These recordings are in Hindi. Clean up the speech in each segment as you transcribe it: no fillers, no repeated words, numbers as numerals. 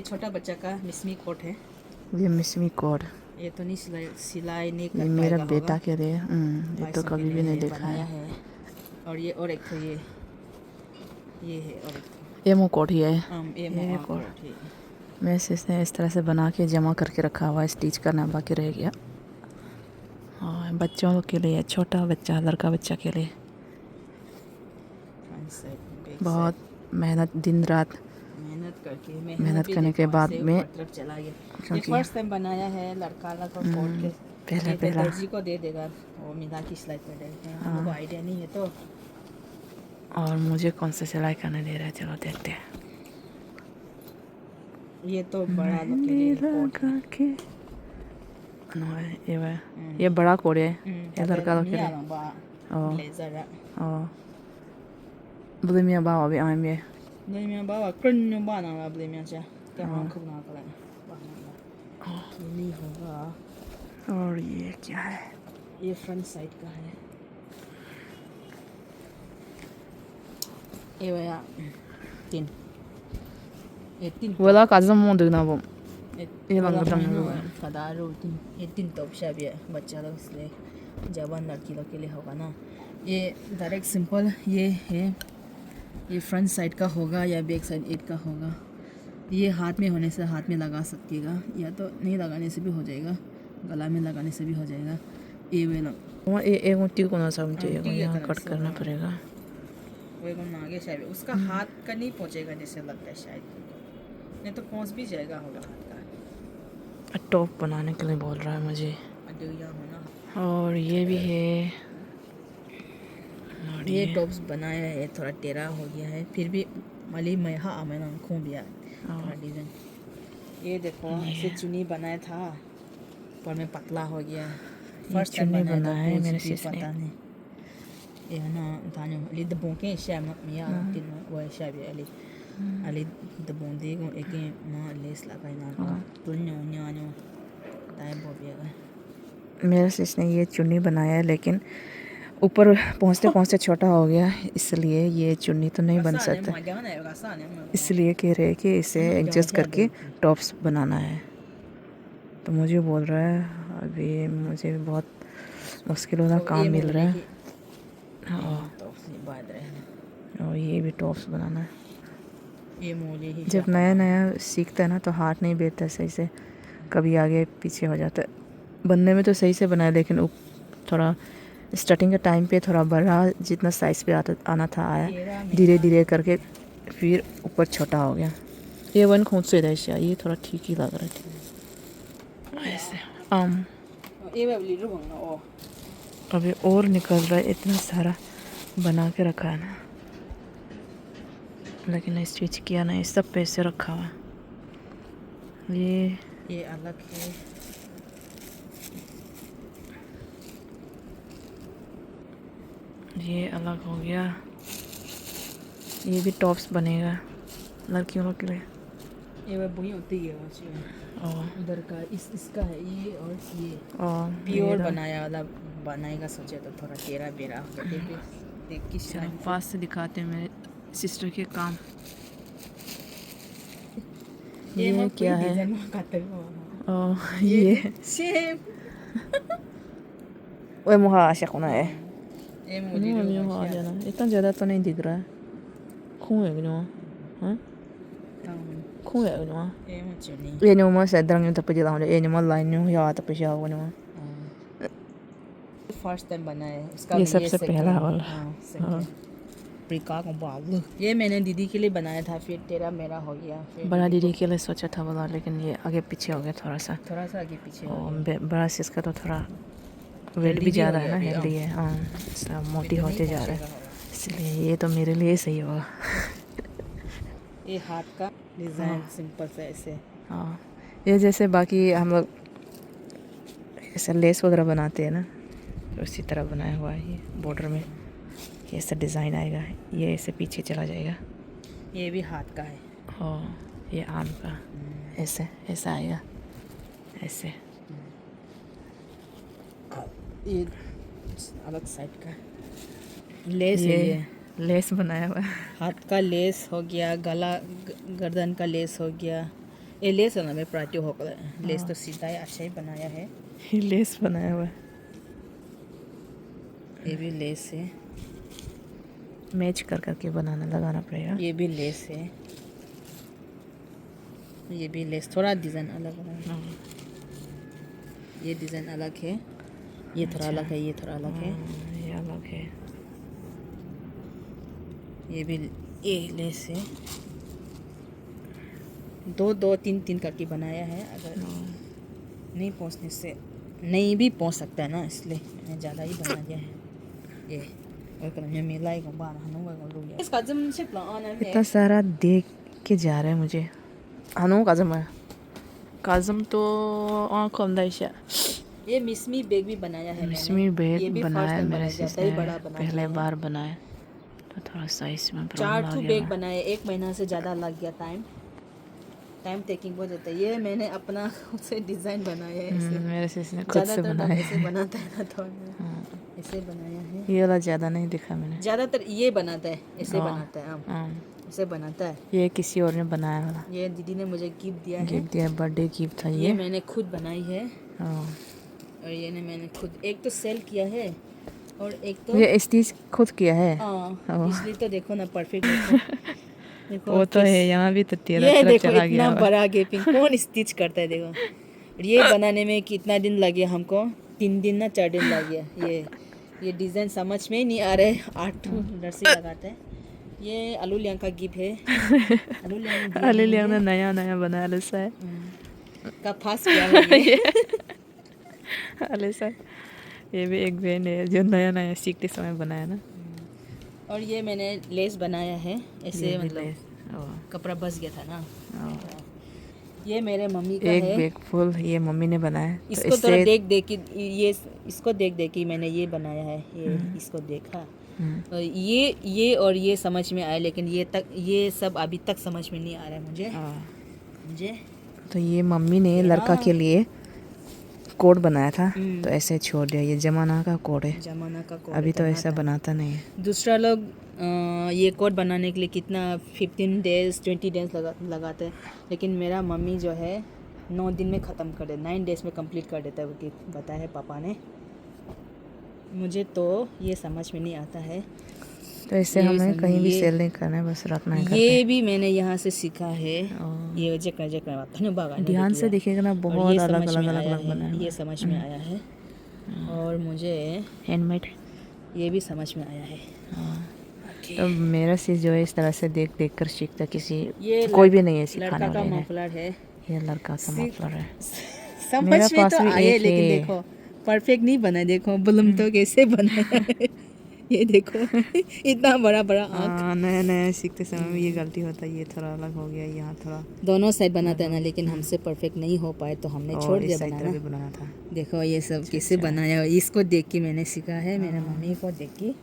छोटा बच्चा का मिसमी कोट है। ये मिसमी कोड, ये तो नहीं सिलाई नहीं ये कर मेरा पाएगा बेटा होगा। के लिए। ये तो पैसों के कभी भी लिए नहीं ये देखा बनाया है। है। और ये और एक तो ये है और एक तो एमो कोड ही है। ये ये कोड कोट है। मैं इसने इस तरह से बना के जमा करके रखा हुआ है, स्टिच करना बाकी रह गया। और बच्चों के लिए, छोटा बच्चा, लड़का बच्चा के लिए फ्रंट साइड, बैक बहुत साइड मेहनत, दिन रात मेहनत भी करने के देखो बाद ऐसे में, ऊपर तरफ चला गया। ये क्योंकि फर्स्ट टाइम बनाया है लड़का का कोट के। पहला ये तो पहला। दर्जी को दे देगा, वो मिला की सिलाई कर देगा। हम लोग को आइडिया नहीं है तो। और मुझे कौन सा सिलाई करने दे रहा है, चलो देखते हैं। ये तो बड़ा लोग के मेहंदी लिए कोट है। लगा के ये बड़ा कोड है, ये लड़का लोग के लिए। ब्लेजर बुद्धि मियाँ बाबा भी आए में। Blamia bawa kren bana la blamia cha क्या हम खूब ना करें नहीं होगा। और ये क्या है? ये फ्रंट साइड का है। ये वाला तीन, ये तीन वाला काजम मोड़ ना वो, ये वाला लंग ना लंग फदारो तीन, ये तीन टॉप शा भी है बच्चा लोग इसलिए, जवान लड़की लोग के लिए होगा ना। ये डायरेक्ट सिंपल ये है। ये फ्रंट साइड का होगा या बैक साइड एट का होगा। ये हाथ में होने से हाथ में लगा सकेगा, या तो नहीं लगाने से भी हो जाएगा, गला में लगाने से भी हो जाएगा। ये वेला वो एक मोटी को ना समझे, ये यहाँ कट करना पड़ेगा। वो आगे शायद उसका हाथ का नहीं पहुँचेगा जैसे लगता है शायद, नहीं तो पहुँच भी जाएगा होगा हाथ का। टॉप बनाने के लिए बोल रहा है मुझे। होना। और ये भी है, और ये टॉप्स बनाया है, थोड़ा टेढ़ा हो गया है, फिर भी मली में हाँ मैं ना खूब दिया थोड़ा डिज़ाइन। ये देखो ऐसे चुन्नी बनाया था पर में पतला हो गया। फर्स्ट टाइम बनाया है मेरे सिस्टर ने। पता नहीं ये ना ताने अली दबों के शाम ना मिया तीन वो शाम भी अली दबों दे को एक मां लेस लगाई ना तुन्यो न्यानो ताए बोबिया। मेरे सिस्टर ने ये चुन्नी बनाया है, लेकिन ऊपर पहुँचते पहुँचते छोटा हो गया, इसलिए ये चुन्नी तो नहीं बन सकता। इसलिए कह रहे कि इसे एडजस्ट करके टॉप्स बनाना है। तो मुझे बोल रहा है अभी मुझे बहुत मुश्किल वाला काम मिल रहा है। और ये भी टॉप्स बनाना है। जब नया नया सीखता है ना तो हाथ नहीं बैठता सही से, कभी आगे पीछे हो जाता है। बनने में तो सही से बनाया, लेकिन थोड़ा स्टार्टिंग के टाइम पे थोड़ा बड़ा जितना साइज़ पे आना था आया, धीरे धीरे करके फिर ऊपर छोटा हो गया। ये वन खुद से रहता है, ये थोड़ा ठीक ही लग रहा है ऐसे। अभी और निकल रहा है, इतना सारा बना के रखा है ना, लेकिन स्टिच किया नहीं, सब पैसे रखा हुआ। ये अलग है। ये अलग हो गया। ये भी टॉप्स बनेगा लड़कियों लोग के लिए। ये वो बुई होती है उधर का इसका है ये, और ये प्योर बनाया वाला बनाएगा सोचे तो थोड़ा टेढ़ा बेरा देख के चलो फास्ट से दिखाते हैं मेरे सिस्टर के काम। ये क्या है? ये सेम वो मुहा आशा कोना है। ये मुहा जाना इतना ज़्यादा तो नहीं दिख रहा है। खून है क्या? हाँ खून है क्या? ये न्यू मस्त है, दरंग तब पे जला हो जाए। ये न्यू लाइन न्यू या तब पे जाओ वो न्यू। फर्स्ट टाइम बना है इसका। ये सबसे पहला वाला। ये मैंने दीदी के लिए बनाया था, फिर तेरा मेरा हो गया। बड़ा दीदी के लिए सोचा था वाला, लेकिन ये आगे पीछे हो गया थोड़ा सा आगे पीछे हो और गया। बड़ा सिस का तो थोड़ा वेट भी ज़्यादा है ना, हेल्दी है। हाँ मोटी होते जा रहा है, इसलिए ये तो मेरे लिए सही होगा। ये हाथ का डिज़ाइन सिंपल से ऐसे। हाँ ये जैसे बाकी हम लोग ऐसे लेस वगैरह बनाते हैं ना, तो उसी तरह बनाया हुआ है। ये बॉर्डर में ये ऐसा डिज़ाइन आएगा, ये ऐसे पीछे चला जाएगा। ये भी हाथ का है। हाँ ये आर्म का ऐसे ऐसा आएगा ऐसे। ये अलग साइड का लेस है, ये लेस बनाया हुआ है। हाथ का लेस हो गया, गला गर्दन का लेस हो गया, ये लेस है ना मैं प्राइटियो होकर लेस तो सीधा है, अच्छा ही बनाया है। ये लेस बनाया हुआ है, ये भी लेस है, मैच कर करके बनाना लगाना पड़ेगा। ये भी लेस है, ये भी लेस, थोड़ा डिज़ाइन अलग है। ये डिज़ाइन अलग है, ये थोड़ा अलग है, ये थोड़ा अलग है, ये अलग है। ये भी ये लेस है, दो दो तीन तीन करके बनाया है। अगर नहीं पहुंचने से नहीं भी पहुंच सकता है ना, इसलिए मैंने ज़्यादा ही बना दिया है। ये और कल मैं मिलाई को बाहर हनुमा को लूँगी। इसका जम से प्लान है, इतना सारा देख के जा रहा है मुझे। हनु काजम है, काजम तो आँख अंदर इशा। ये मिसमी बैग भी बनाया है मिसमी बैग ये भी बनाया मेरे ज़्यादा ही सिस्टर बड़ा बना पहले बार बनाया, तो थोड़ा साइज में प्रॉब्लम आ 4 गया। बैग बनाए, 1 महीना से ज़्यादा लग गया। टाइम टेकिंग बहुत होता है। ये मैंने अपना खुद से डिज़ाइन बनाया है। ऐसे मेरे सिस्टर ने खुद से बनाया ऐसे है। बनाता है ना, तो ऐसे बनाया है। ये वाला ज़्यादा नहीं दिखा मैंने। ज़्यादातर ये बनाता है, ऐसे बनाता है, ऐसे बनाता है। ये किसी और ने बनाया वाला, ये दीदी ने मुझे गिफ्ट दिया है, गिफ्ट दिया, बर्थडे गिफ्ट था ये मैंने खुद बनाई है। हाँ। और ये ने मैंने खुद एक तो सेल किया है और एक तो ये स्टिच खुद किया है। इसलिए तो देखो ना परफेक्ट देखो। देखो वो तो है, यहाँ भी तो तेरा ये तरफ देखो चला इतना गया। बड़ा गैपिंग कौन स्टिच करता है देखो। और ये बनाने में कितना दिन लगे हमको, 3 दिन ना 4 दिन लग गया। ये डिज़ाइन समझ में ही नहीं आ रहा है, 8 रस्सी लगाते हैं। ये आलू लियांग का गिफ्ट है। आलू लियांग ने नया नया बनाया लसा है का फास्ट किया है ये। अलेसा, ये भी एक बहन है जो नया नया सीखते समय बनाया ना। और ये मैंने लेस बनाया है ऐसे, मतलब कपड़ा बस गया था ना। ये मेरे मम्मी का एक है, बैग फुल ये मम्मी ने बनाया। इसको तो देख देख के ये इसको देख देख के मैंने ये बनाया है। ये इसको देखा और ये और ये समझ में आया, लेकिन ये सब अभी तक समझ में नहीं आ रहा है मुझे। तो ये मम्मी ने लड़का के लिए कोड बनाया था, तो ऐसे छोड़ दिया। ये जमाना का कोड है, जमाना का कोड अभी तो ऐसा बनाता नहीं है। दूसरा लोग ये कोड बनाने के लिए कितना 15 डेज 20 डेज लगाते हैं, लेकिन मेरा मम्मी जो है 9 दिन में ख़त्म कर दे, 9 डेज में कंप्लीट कर देता है, वो बताया है पापा ने। मुझे तो ये समझ में नहीं आता है। तो इससे हमें कहीं भी सेल नहीं करना है, बस रखना है। ये भी मैंने यहाँ से सीखा है। ये ध्यान से देखिएगा ना, बहुत अलग अलग बना है। ये समझ में आया है और मुझे हैंडमेड ये भी समझ में आया है। तो मेरा चीज़ जो है इस तरह से देख देख कर सीखता, कोई भी नहीं है सिखाने लड़का का वाला मफलर है। ये लड़का का मफलर है। समझ में तो आया, लेकिन देखो परफेक्ट नहीं बना। देखो बुलम तो कैसे बनाया है। ये देखो इतना बड़ा बड़ा आँख। नया नया सीखते समय में ये गलती होता है, ये थोड़ा अलग हो गया, यहाँ थोड़ा। दोनों साइड बनाता है ना, लेकिन हमसे परफेक्ट नहीं हो पाए तो हमने छोड़ दिया बनाना था। देखो ये सब कैसे बनाया, इसको देख के मैंने सीखा है, मेरे मम्मी को देख के।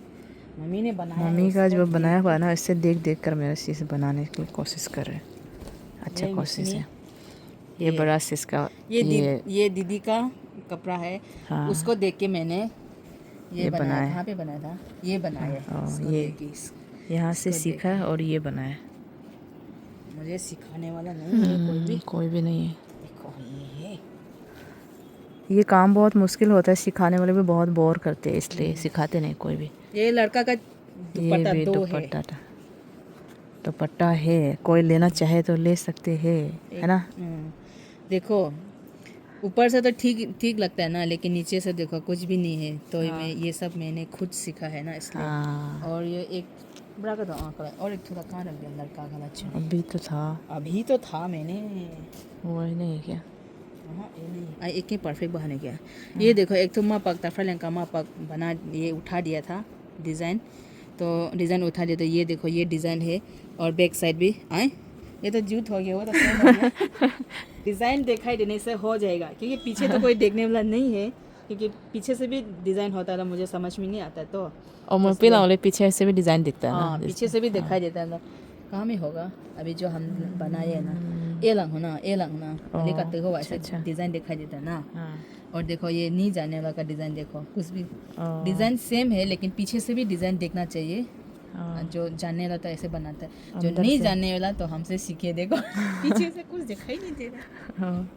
मम्मी ने बनाया, मम्मी का जो बनाया हुआ है ना, इससे देख देख कर मेरा चीज़ बनाने की कोशिश कर रहे हैं। अच्छा कोशिश है। ये बड़ा चीज का ये दीदी का कपड़ा है। उसको देख के मैंने ये बनाया। कहाँ पे बनाया था? ये बनाया। ये यहाँ से सीखा है और ये बनाया। मुझे सिखाने वाला नहीं है, कोई भी नहीं है। देखो ये काम बहुत मुश्किल होता है, सिखाने वाले भी बहुत बोर करते हैं, इसलिए सिखाते नहीं कोई भी। ये लड़का का दुपट्टा दुपट्टा है, कोई लेना चाहे तो ले सकते हैं, है ना। देखो ऊपर से तो ठीक लगता है ना, लेकिन नीचे से देखो कुछ भी नहीं है। तो मैं ये सब मैंने खुद सीखा है ना, इसलिए। और ये एक बड़ा का और एक थोड़ा कहाँ रख दिया लड़का का लच्छा। अभी तो था मैंने वही नहीं क्या। ये नहीं, एक ही परफेक्ट बहाने क्या। ये देखो एक तो मापक तफरलन का मापक बना, ये उठा दिया था डिज़ाइन, तो डिज़ाइन उठा दिया। तो ये देखो ये डिज़ाइन है और बैक साइड भी आए। ये तो जूत हो गया, वो तो डिज़ाइन दिखाई देने से हो जाएगा, क्योंकि पीछे तो कोई देखने वाला नहीं है, क्योंकि पीछे से भी डिज़ाइन होता है, मुझे समझ में नहीं आता है। तो और पहला वाले पीछे से भी डिज़ाइन दिखता है ना, पीछे से भी दिखाई देता है। कहाँ में होगा अभी जो हम बनाए है ना, ये लंग ना लेकर हो वैसे डिज़ाइन दिखाई देता है ना। और देखो ये नहीं जाने वाला का डिज़ाइन, देखो कुछ भी डिज़ाइन सेम है, लेकिन पीछे से भी डिज़ाइन देखना चाहिए, जो जानने वाला तो ऐसे बनाता है, जो अंदर नहीं से। जानने वाला तो हमसे सीखे। देखो पीछे से कुछ दिखाई नहीं दे रहा। हाँ,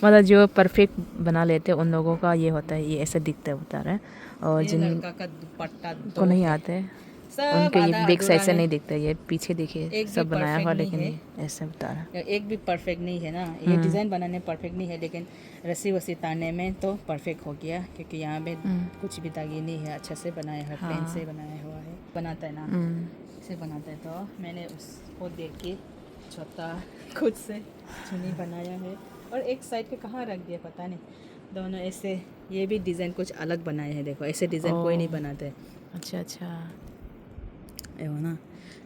मतलब जो परफेक्ट बना लेते हैं उन लोगों का ये होता है, ये ऐसे दिखता है बता रहा है। और ये जिन लड़का का दुपट्टा को दो नहीं है, आते सब उनके ये आधा बैक साइड अधूरा से है। नहीं दिखता, ये पीछे देखिए एक भी सब बनाया हुआ, परफेक्ट नहीं लेकिन है। ये ऐसे बता रहा है। एक भी परफेक्ट नहीं है ना, ये डिज़ाइन बनाने परफेक्ट नहीं है, लेकिन रस्सी वस्सी तारने में तो परफेक्ट हो गया, क्योंकि यहाँ पे कुछ भी दागी नहीं है, अच्छा से बनाया है, प्लेन से बनाया हुआ है। बनाता है ना, इसे बनाता है, तो मैंने उसको देख के छोटा खुद से चुन्नी बनाया है। और एक साइड पे कहाँ रख दिया पता नहीं, दोनों ऐसे। ये भी डिज़ाइन कुछ अलग बनाए हैं, देखो ऐसे डिज़ाइन कोई नहीं बनाते। अच्छा अच्छा, है वो ना,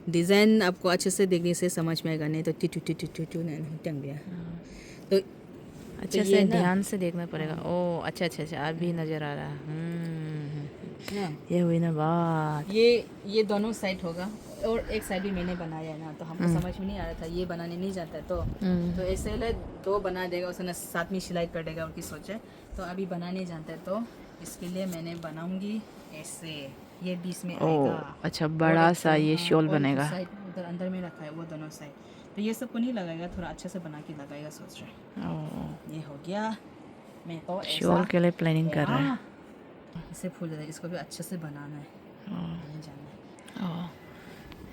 डिज़ाइन आपको अच्छे से देखने से समझ में आएगा, नहीं तो टिटू टिटू टिटू नहीं टंग गया। तो अच्छे से ध्यान से देखना पड़ेगा। ओ अच्छा अच्छा अच्छा, अभी नज़र आ रहा है। ये हुई ना बात। ये दोनों साइड होगा, और एक साइड भी मैंने बनाया है ना, तो हमको समझ में नहीं आ रहा था, ये बनाने नहीं जाता है, तो ऐसे ले दो बना देगा उसने, साथ में सिलाई कर देगा, उनकी सोच है। तो अभी बनाने जानता है, तो इसके लिए मैंने बनाऊंगी ऐसे, ये बीच में आएगा। अच्छा, बड़ा सा ये शॉल और बनेगा। साइड उधर अंदर में रखा है वो दोनों साइड, तो ये सब को नहीं लगाएगा, थोड़ा अच्छे से बना के लगाएगा सोच रहे। ये हो गया। मैं तो शॉल के लिए प्लानिंग कर रहा है। इसे फूल जाता है, इसको भी अच्छे से बनाना है, नहीं जानना है।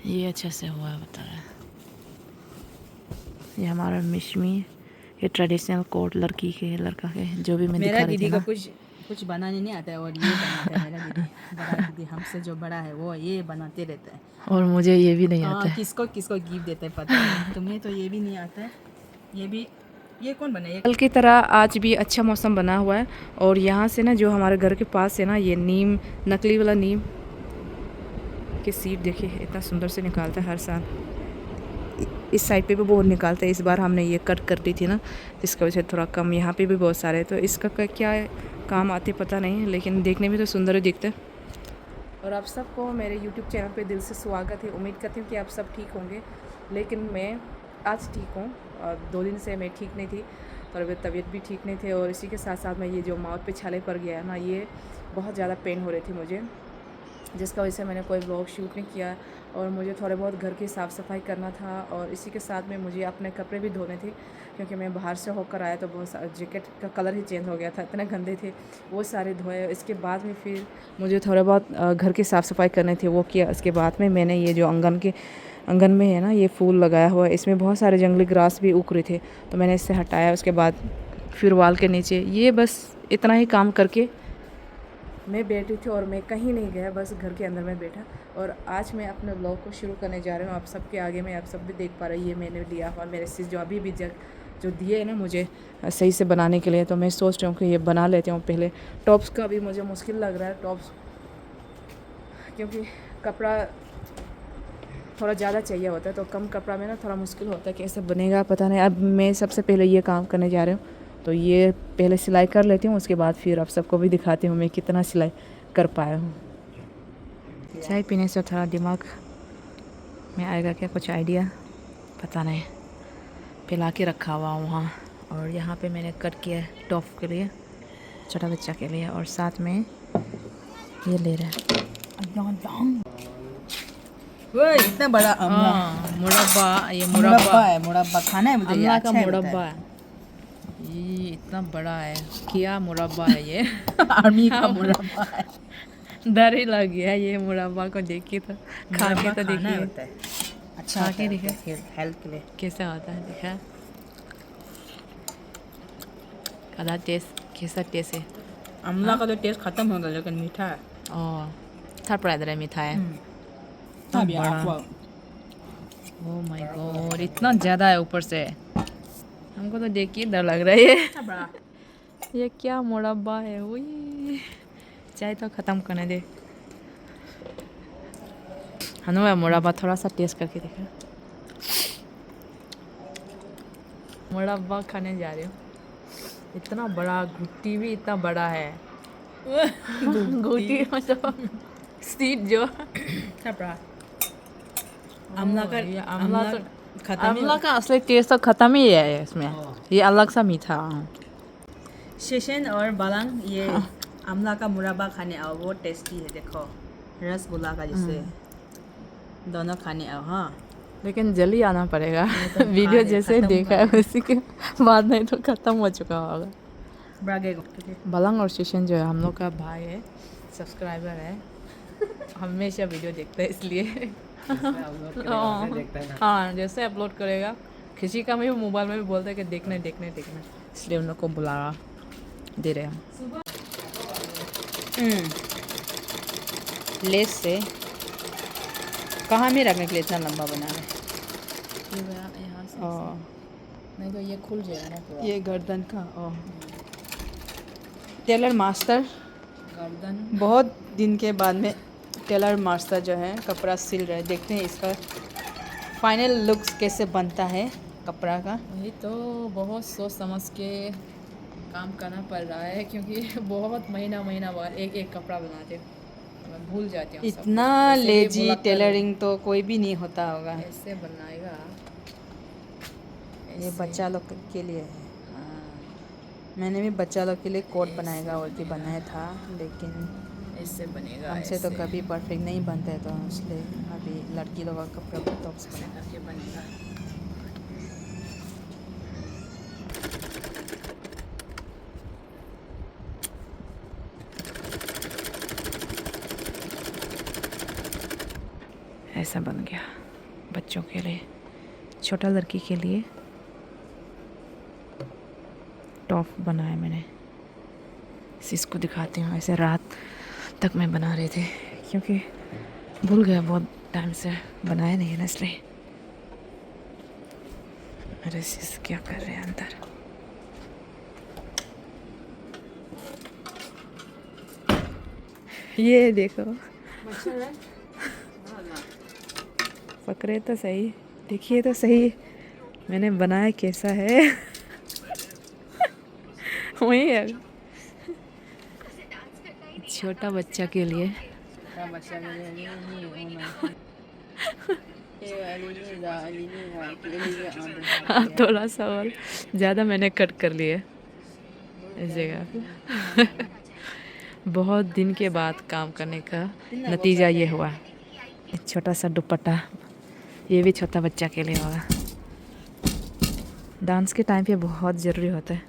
ये अच्छे से हुआ है बता रहा है। ये हमारा मिशमी, ये ट्रेडिशनल कोट लड़की के लड़का के, जो भी मैं दिखा रही थी ना। कुछ बनाने नहीं आता है, और ये बनाता है मेरा दीदी, बड़ा दीदी हमसे जो बड़ा है वो ये बनाते रहता है। और मुझे ये भी नहीं आता है। किसको किसको गिफ्ट देता है पता नहीं। तुम्हें तो ये भी नहीं आता है। ये कौन बनाया? कल की तरह आज भी अच्छा मौसम बना हुआ है। और यहाँ से ना, जो हमारे घर के पास है ना, ये नीम, नकली वाला नीम के सीड देखिए, इतना सुंदर से निकालता है हर साल। इस साइड पे भी बहुत निकालता है, इस बार हमने ये कट कर दी थी ना, इसकी वजह से थोड़ा कम। यहाँ पे भी बहुत सारे, तो इसका क्या काम आते पता नहीं, लेकिन देखने में तो सुंदर ही दिखता है। और आप सबको मेरे YouTube चैनल पे दिल से स्वागत है। उम्मीद करती हूँ कि आप सब ठीक होंगे, लेकिन मैं आज ठीक हूँ। और 2 दिन से मैं ठीक नहीं थी, और तबीयत भी ठीक नहीं थी, और इसी के साथ साथ में ये जो माउथ पे छाले पड़ गया है ना, ये बहुत ज़्यादा पेन हो रही थी मुझे, जिसका वजह से मैंने कोई व्लॉग शूट नहीं किया। और मुझे थोड़े बहुत घर की साफ़ सफाई करना था, और इसी के साथ में मुझे अपने कपड़े भी धोने थे, क्योंकि मैं बाहर से होकर आया, तो बहुत सारा जैकेट का कलर ही चेंज हो गया था, इतने गंदे थे, वो सारे धोए। इसके बाद में फिर मुझे थोड़ा बहुत घर की साफ़ सफाई करनी थी, वो किया। इसके बाद में मैंने ये जो आंगन में है ना, ये फूल लगाया हुआ है, इसमें बहुत सारे जंगली ग्रास भी उग रहे थे, तो मैंने इससे हटाया। उसके बाद फिर वाल के नीचे, ये बस इतना ही काम करके मैं बैठी थी, और मैं कहीं नहीं गया, बस घर के अंदर में बैठा। और आज मैं अपने ब्लॉग को शुरू करने जा रही हूँ आप सबके आगे में। आप सब भी देख पा रहे हैं, ये मैंने लिया हुआ मेरे सिस जो अभी भी जो दिए है ना मुझे सही से बनाने के लिए, तो मैं सोच रही हूँ कि ये बना लेती हूँ पहले। टॉप्स का भी मुझे मुश्किल लग रहा है, टॉप्स, क्योंकि कपड़ा थोड़ा ज़्यादा चाहिए होता है, तो कम कपड़ा में ना थोड़ा मुश्किल होता है, कैसे बनेगा पता नहीं। अब मैं सबसे पहले ये काम करने जा रही हूँ, तो ये पहले सिलाई कर लेती हूँ, उसके बाद फिर आप सबको भी दिखाती हूँ मैं कितना सिलाई कर पाया हूँ। चाय पीने से थोड़ा दिमाग में आएगा क्या कुछ आइडिया, पता नहीं। पिला के रखा हुआ वहाँ, और यहाँ पे मैंने कट किया है टॉप के लिए, छोटा बच्चा के लिए, और साथ में ये ले रहा है इतना बड़ा मुरब्बा। ये मुरब्बा है, मुरब्बा खाना है मुझे, ये अल्लाह अच्छा का है मुरब्बा है। ये इतना बड़ा है, क्या मुरब्बा है ये। आर्मी का मुरब्बा है। डर ही लग गया ये मुरब्बा को देख के, तो खा के तो देखिए, अच्छा खा के देखिए हेल्थ के लिए कैसा होता है, देखा कदा टेस्ट, कैसा टेस्ट है। अमला का तो टेस्ट खत्म हो गया, लेकिन मीठा है। था प्राइदर मीठा है। ओह माय गॉड, इतना ज़्यादा है ऊपर से, हमको तो देख के डर लग रहा है। ये क्या मुरब्बा है। वही चाय तो ख़त्म करने दे। हनुआ मुरब्बा थोड़ा सा टेस्ट करके देखा। मुरब्बा खाने जा रही हूँ, इतना बड़ा, गुट्टी भी इतना बड़ा है। गुट्टी मतलब सीड जो अमला का असली टेस्ट तो ख़त्म ही है इसमें, ये अलग सा मीठा। शेशन और बालंग ये अमला का मुरब्बा खाने आओ, वो टेस्टी है। देखो रसगुल्ला का जैसे। दोनों खाने आओ। हाँ, लेकिन जल्दी आना पड़ेगा। तो वीडियो खा जैसे खत्म देखा है उसी के बाद नहीं तो ख़त्म हो चुका होगा। बलंग और शिशन जो है हम लोग का भाई है, सब्सक्राइबर है, हमेशा वीडियो देखता है इसलिए। हाँ, जैसे अपलोड करेगा किसी का भी मोबाइल में भी बोलते हैं कि देखना इसलिए उन लोग को बुला दे रहे हैं। लेस से कहाँ में रखने के लिए इतना लंबा बना है? यहाँ से और नहीं तो ये खुल जाएगा ना पूरा। ये गर्दन का। टेलर मास्टर गर्दन बहुत दिन के बाद में टेलर मास्टर जो है कपड़ा सिल रहे हैं। देखते हैं इसका फाइनल लुक्स कैसे बनता है कपड़ा का। वही तो बहुत सोच समझ के काम करना पड़ रहा है, क्योंकि बहुत महीना बाद एक कपड़ा बनाते मैं भूल जाती हूँ। इतना लेजी टेलरिंग तो कोई भी नहीं होता होगा। ऐसे बनाएगा, ये बच्चा लोग के लिए है। मैंने भी बच्चा लोग के लिए कोट बनाएगा और भी बनाया था, लेकिन ऐसे बनेगा। हमसे तो कभी परफेक्ट नहीं बनता है, तो इसलिए अभी लड़की लोग का कपड़ा टॉप्स बनेगा। ऐसा बन गया बच्चों के लिए, छोटा लड़की के लिए टॉप बनाया मैंने। इसको दिखाती हूँ। ऐसे रात तक मैं बना रहे थे, क्योंकि भूल गया बहुत टाइम से बनाया नहीं है ना, इसलिए। अरे सिस क्या कर रहे हैं अंदर? ये देखो, पकड़े तो सही, देखिए तो सही मैंने बनाया कैसा है। वही है, छोटा बच्चा के लिए। थोड़ा सा और ज़्यादा मैंने कट कर लिए इस जगह। बहुत दिन के बाद काम करने का नतीजा ये हुआ। छोटा सा दुपट्टा, ये भी छोटा बच्चा के लिए होगा। डांस के टाइम पे बहुत ज़रूरी होता है,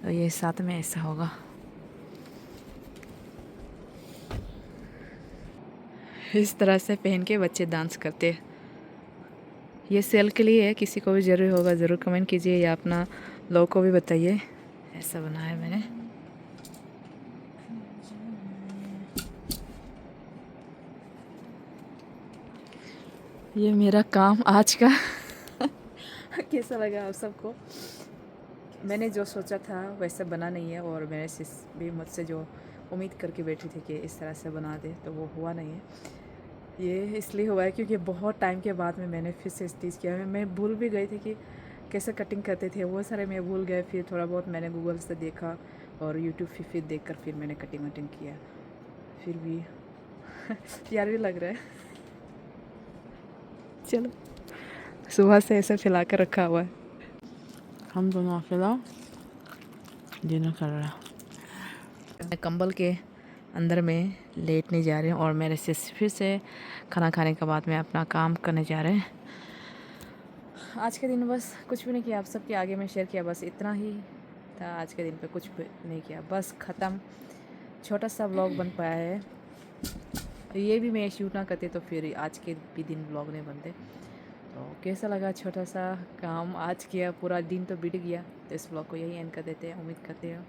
तो ये साथ में ऐसा होगा। इस तरह से पहन के बच्चे डांस करते हैं। ये सेल के लिए है, किसी को भी ज़रूरी होगा ज़रूर कमेंट कीजिए या अपना लोग को भी बताइए। ऐसा बनाया मैंने। ये मेरा काम आज का। कैसा लगा आप सबको? मैंने जो सोचा था वैसा बना नहीं है, और मेरे सिस भी मुझसे जो उम्मीद करके बैठी थी कि इस तरह से बना दे, तो वो हुआ नहीं है। ये इसलिए हुआ है क्योंकि बहुत टाइम के बाद में मैंने फिर से स्टिच किया है। मैं भूल भी गई थी कि कैसे कटिंग करते थे, वो सारे मैं भूल गए। फिर थोड़ा बहुत मैंने गूगल से देखा और यूट्यूब फिर देख कर फिर मैंने कटिंग वटिंग किया। फिर भी प्यार भी लग रहा है। चलो, सुबह से ऐसे फैला कर रखा हुआ है। हम दोनों अकेला डिनर कर रहे हैं। कंबल के अंदर में लेटने जा रहे हैं, और मेरे से फिर से खाना खाने के बाद में अपना काम करने जा रहे हैं। आज के दिन बस कुछ भी नहीं किया, आप सबके आगे में शेयर किया, बस इतना ही था। आज के दिन पे कुछ भी नहीं किया, बस ख़त्म। छोटा सा व्लॉग बन पाया है। ये भी मैं शूट ना करते तो फिर आज के भी दिन व्लॉग नहीं बनते। तो कैसा लगा छोटा सा काम आज किया, पूरा दिन तो बीत गया। तो इस व्लॉग को यही एंड कर देते हैं। उम्मीद करते हो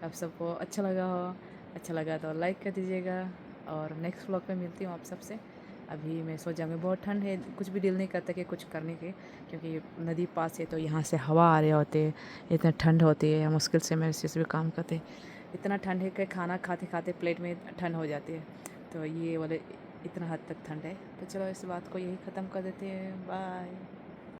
आप सबको अच्छा लगा हो। अच्छा लगा तो लाइक कर दीजिएगा, और नेक्स्ट व्लॉग पे मिलती हूँ आप सबसे। अभी मैं सो जाऊँगी, बहुत ठंड है, कुछ भी दिल नहीं करता कि कुछ करने के, क्योंकि नदी पास है तो यहाँ से हवा आ रहे होते, इतना ठंड होती है, मुश्किल से मेरे से भी काम करते। इतना ठंड है कि खाना खाते खाते प्लेट में ठंड हो जाती है, तो ये वाले इतना हद तक ठंड है। तो चलो इस बात को यही ख़त्म कर देते हैं। बाय।